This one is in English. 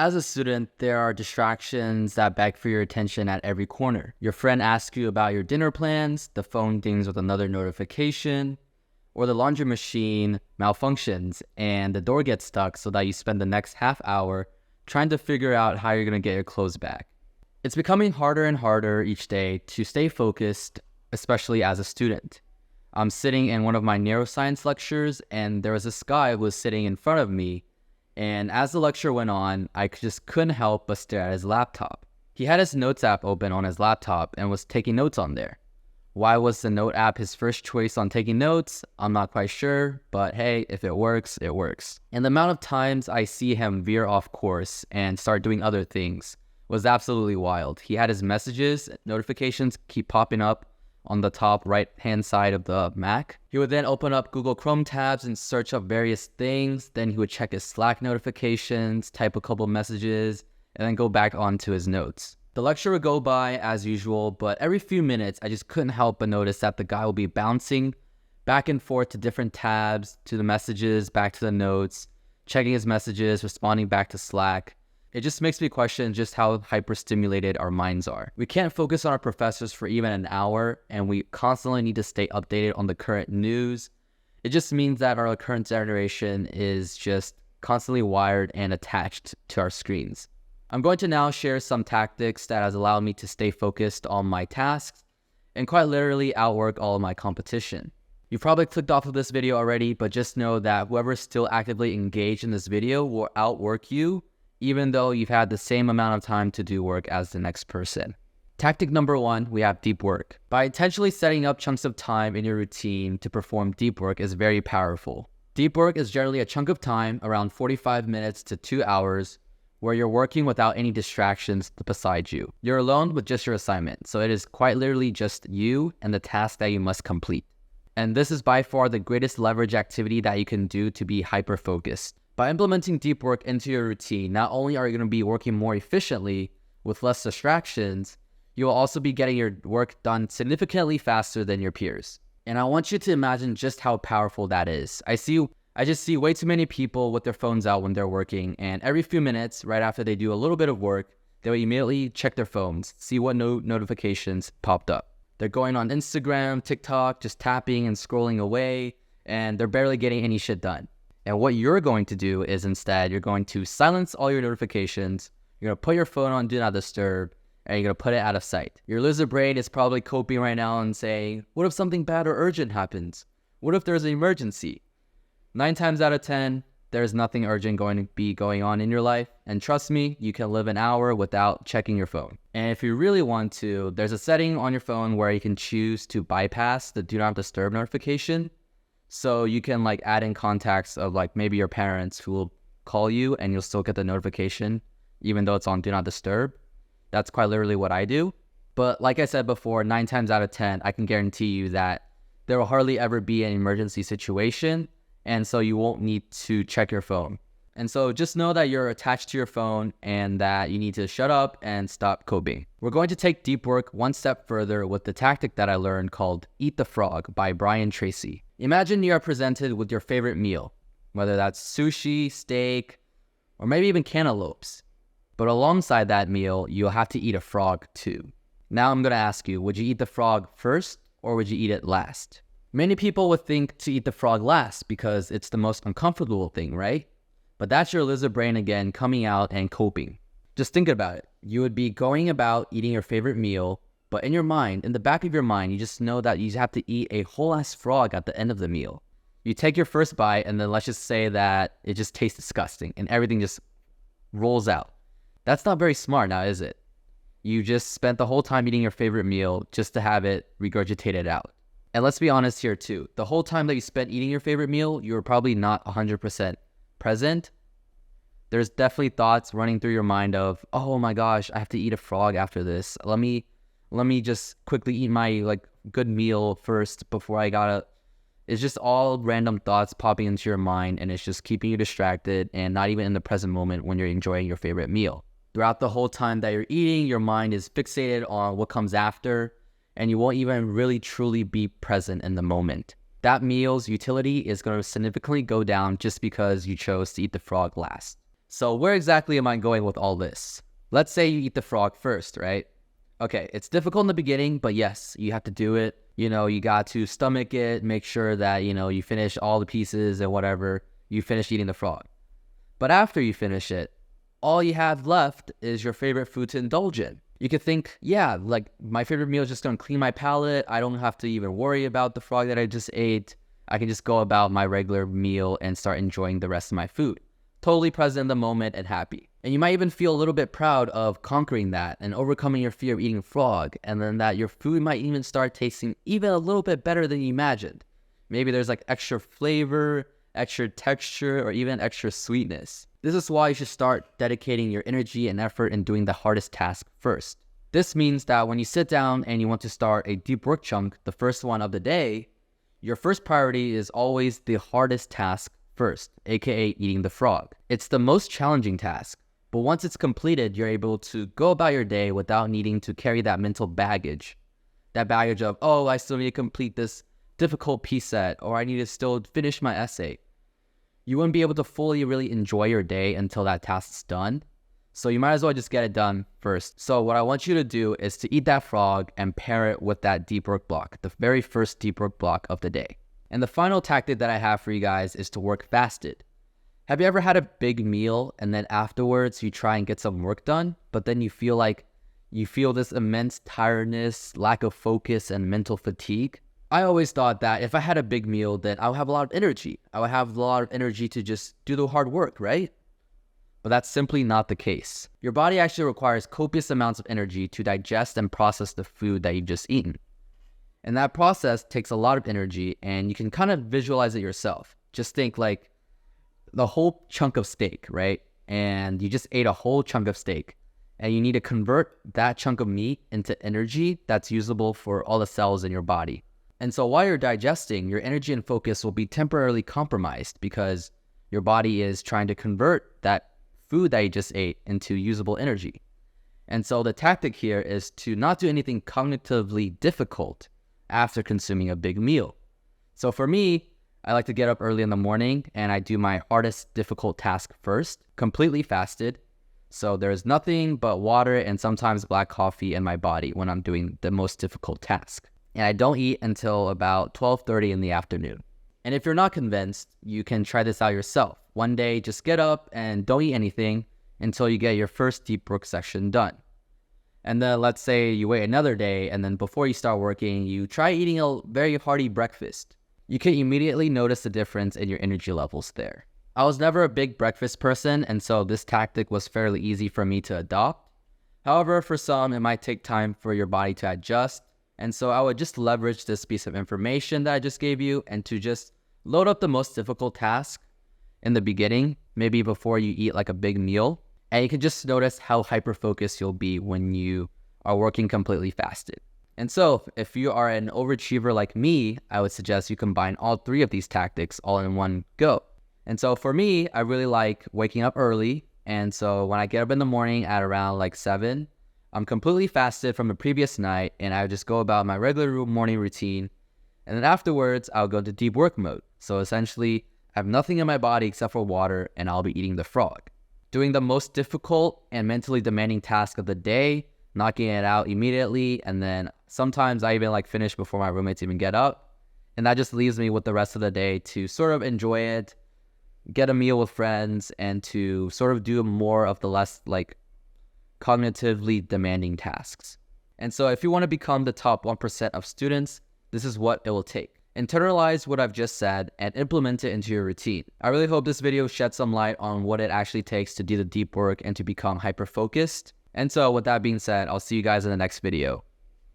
As a student, there are distractions that beg for your attention at every corner. Your friend asks you about your dinner plans, the phone dings with another notification, or the laundry machine malfunctions and the door gets stuck so that you spend the next half hour trying to figure out how you're going to get your clothes back. It's becoming harder and harder each day to stay focused, especially as a student. I'm sitting in one of my neuroscience lectures and there was this guy who was sitting in front of me. And as the lecture went on, I just couldn't help but stare at his laptop. He had his notes app open on his laptop and was taking notes on there. Why was the note app his first choice on taking notes? I'm not quite sure, but hey, if it works, it works. And the amount of times I see him veer off course and start doing other things was absolutely wild. He had his messages, notifications keep popping up on the top right-hand side of the Mac. He would then open up Google Chrome tabs and search up various things. Then he would check his Slack notifications, type a couple messages, and then go back onto his notes. The lecture would go by as usual, but every few minutes, I just couldn't help but notice that the guy will be bouncing back and forth to different tabs, to the messages, back to the notes, checking his messages, responding back to Slack. It just makes me question just how hyperstimulated our minds are. We can't focus on our professors for even an hour, and we constantly need to stay updated on the current news. It just means that our current generation is just constantly wired and attached to our screens. I'm going to now share some tactics that has allowed me to stay focused on my tasks and quite literally outwork all of my competition. You've probably clicked off of this video already, but just know that whoever is still actively engaged in this video will outwork you, even though you've had the same amount of time to do work as the next person. Tactic number 1, we have deep work. By intentionally setting up chunks of time in your routine to perform deep work is very powerful. Deep work is generally a chunk of time, around 45 minutes to 2 hours, where you're working without any distractions beside you. You're alone with just your assignment, so it is quite literally just you and the task that you must complete. And this is by far the greatest leverage activity that you can do to be hyper-focused. By implementing deep work into your routine, not only are you going to be working more efficiently with less distractions, you will also be getting your work done significantly faster than your peers. And I want you to imagine just how powerful that is. I just see way too many people with their phones out when they're working, and every few minutes, right after they do a little bit of work, they will immediately check their phones, see what notifications popped up. They're going on Instagram, TikTok, just tapping and scrolling away, and they're barely getting any shit done. And what you're going to do is instead, you're going to silence all your notifications, you're going to put your phone on Do Not Disturb, and you're going to put it out of sight. Your lizard brain is probably coping right now and saying, what if something bad or urgent happens? What if there's an emergency? 9 times out of 10, there's nothing urgent going to be going on in your life. And trust me, you can live an hour without checking your phone. And if you really want to, there's a setting on your phone where you can choose to bypass the Do Not Disturb notification. So you can add in contacts of maybe your parents who will call you and you'll still get the notification even though it's on Do Not Disturb. That's quite literally what I do. But like I said before, 9 times out of 10, I can guarantee you that there will hardly ever be an emergency situation, and so you won't need to check your phone. And so just know that you're attached to your phone and that you need to shut up and stop coping. We're going to take deep work one step further with the tactic that I learned called Eat the Frog by Brian Tracy. Imagine you are presented with your favorite meal, whether that's sushi, steak, or maybe even cantaloupes. But alongside that meal, you'll have to eat a frog too. Now I'm going to ask you, would you eat the frog first or would you eat it last? Many people would think to eat the frog last because it's the most uncomfortable thing, right? But that's your lizard brain again coming out and coping. Just think about it. You would be going about eating your favorite meal, but in your mind, in the back of your mind, you just know that you have to eat a whole ass frog at the end of the meal. You take your first bite and then let's just say that it just tastes disgusting and everything just rolls out. That's not very smart now, is it? You just spent the whole time eating your favorite meal just to have it regurgitated out. And let's be honest here too. The whole time that you spent eating your favorite meal, you were probably not 100% present. There's definitely thoughts running through your mind of, oh my gosh, I have to eat a frog after this. Let me just quickly eat my good meal first before I gotta. It's just all random thoughts popping into your mind, and it's just keeping you distracted and not even in the present moment when you're enjoying your favorite meal. Throughout the whole time that you're eating, your mind is fixated on what comes after, and you won't even really truly be present in the moment. That meal's utility is going to significantly go down just because you chose to eat the frog last. So where exactly am I going with all this? Let's say you eat the frog first, right? Okay, it's difficult in the beginning, but yes, you have to do it. You got to stomach it, make sure that, you finish all the pieces and whatever, you finish eating the frog. But after you finish it, all you have left is your favorite food to indulge in. You could think, yeah, like my favorite meal is just going to clean my palate. I don't have to even worry about the frog that I just ate. I can just go about my regular meal and start enjoying the rest of my food. Totally present in the moment and happy. And you might even feel a little bit proud of conquering that and overcoming your fear of eating frog, and then that your food might even start tasting even a little bit better than you imagined. Maybe there's like extra flavor, extra texture, or even extra sweetness. This is why you should start dedicating your energy and effort in doing the hardest task first. This means that when you sit down and you want to start a deep work chunk, the first one of the day, your first priority is always the hardest task first, aka eating the frog. It's the most challenging task, but once it's completed, you're able to go about your day without needing to carry that mental baggage. That baggage of, oh, I still need to complete this difficult piece set, or I need to still finish my essay. You wouldn't be able to fully really enjoy your day until that task's done. So you might as well just get it done first. So what I want you to do is to eat that frog and pair it with that deep work block, the very first deep work block of the day. And the final tactic that I have for you guys is to work fasted. Have you ever had a big meal and then afterwards you try and get some work done, but then you feel this immense tiredness, lack of focus, and mental fatigue? I always thought that if I had a big meal, then I would have a lot of energy. I would have a lot of energy to just do the hard work, right? But that's simply not the case. Your body actually requires copious amounts of energy to digest and process the food that you've just eaten. And that process takes a lot of energy, and you can kind of visualize it yourself. Just think like the whole chunk of steak, right? And you just ate a whole chunk of steak, and you need to convert that chunk of meat into energy that's usable for all the cells in your body. And so while you're digesting, your energy and focus will be temporarily compromised because your body is trying to convert that food that you just ate into usable energy. And so the tactic here is to not do anything cognitively difficult after consuming a big meal. So for me, I like to get up early in the morning and I do my hardest difficult task first, completely fasted. So there's nothing but water and sometimes black coffee in my body when I'm doing the most difficult task. And I don't eat until about 12:30 in the afternoon. And if you're not convinced, you can try this out yourself. One day, just get up and don't eat anything until you get your first deep work session done. And then let's say you wait another day, and then before you start working, you try eating a very hearty breakfast. You can immediately notice the difference in your energy levels there. I was never a big breakfast person, and so this tactic was fairly easy for me to adopt. However, for some, it might take time for your body to adjust. And so I would just leverage this piece of information that I just gave you and to just load up the most difficult task in the beginning, maybe before you eat like a big meal. And you can just notice how hyper-focused you'll be when you are working completely fasted. And so if you are an overachiever like me, I would suggest you combine all three of these tactics all in one go. And so for me, I really like waking up early. And so when I get up in the morning at around like 7, I'm completely fasted from the previous night, and I would just go about my regular morning routine. And then afterwards, I'll go into deep work mode. So essentially, I have nothing in my body except for water, and I'll be eating the frog. Doing the most difficult and mentally demanding task of the day, knocking it out immediately, and then sometimes I even like finish before my roommates even get up. And that just leaves me with the rest of the day to sort of enjoy it, get a meal with friends, and to sort of do more of the less like cognitively demanding tasks. And so if you want to become the top 1% of students, this is what it will take. Internalize what I've just said and implement it into your routine. I really hope this video sheds some light on what it actually takes to do the deep work and to become hyper-focused. And so with that being said, I'll see you guys in the next video.